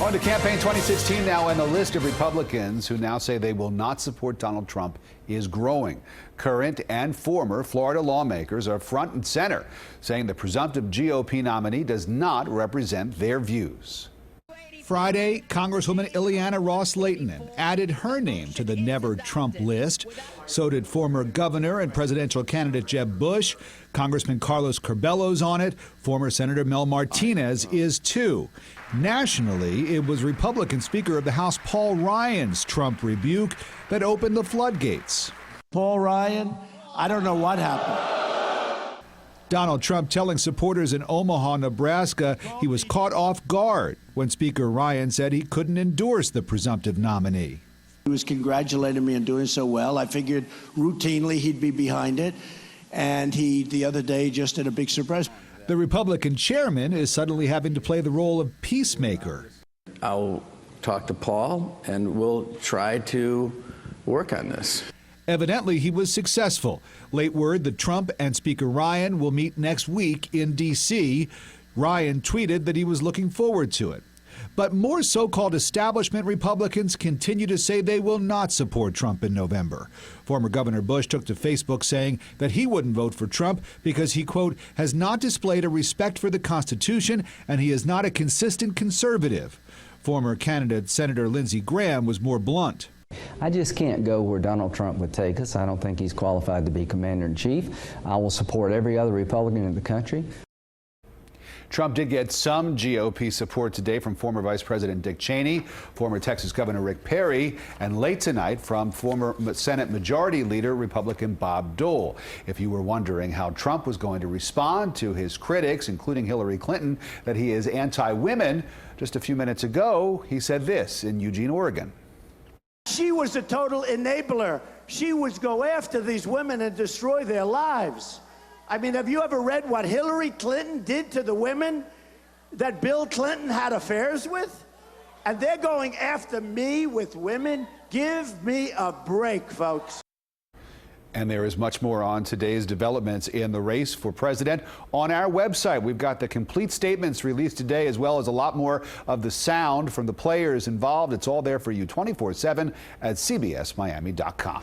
On to campaign 2016 now, and the list of Republicans who now say they will not support Donald Trump is growing. Current and former Florida lawmakers are front and center, saying the presumptive GOP nominee does not represent their views. Friday, Congresswoman Ileana Ros-Lehtinen added her name to the Never Trump list. So did former governor and presidential candidate Jeb Bush. Congressman Carlos Curbelo's on it. Former Senator Mel Martinez is too. Nationally, it was Republican Speaker of the House Paul Ryan's Trump rebuke that opened the floodgates. Paul Ryan, I don't know what happened. Donald Trump telling supporters in Omaha, Nebraska, he was caught off guard when Speaker Ryan said he couldn't endorse the presumptive nominee. He was congratulating me on doing so well. I figured routinely he'd be behind it, and he, the other day, just did a big surprise. The Republican chairman is suddenly having to play the role of peacemaker. I'll talk to Paul, and we'll try to work on this. Evidently, he was successful. Late word that Trump and Speaker Ryan will meet next week in D.C. Ryan tweeted that he was looking forward to it. But more so-called establishment Republicans continue to say they will not support Trump in November. Former Governor Bush took to Facebook saying that he wouldn't vote for Trump because he, quote, has not displayed a respect for the Constitution and he is not a consistent conservative. Former candidate Senator Lindsey Graham was more blunt. I just can't go where Donald Trump would take us. I don't think he's qualified to be commander-in-chief. I will support every other Republican in the country. Trump did get some GOP support today from former Vice President Dick Cheney, former Texas Governor Rick Perry, and late tonight from former Senate Majority Leader Republican Bob Dole. If you were wondering how Trump was going to respond to his critics, including Hillary Clinton, that he is anti-women, just a few minutes ago, he said this in Eugene, Oregon. She was a total enabler. She would go after these women and destroy their lives. I mean, have you ever read what Hillary Clinton did to the women that Bill Clinton had affairs with? And they're going after me with women? Give me a break, folks. And there is much more on today's developments in the race for president on our website. We've got the complete statements released today, as well as a lot more of the sound from the players involved. It's all there for you 24/7 at CBSMiami.com.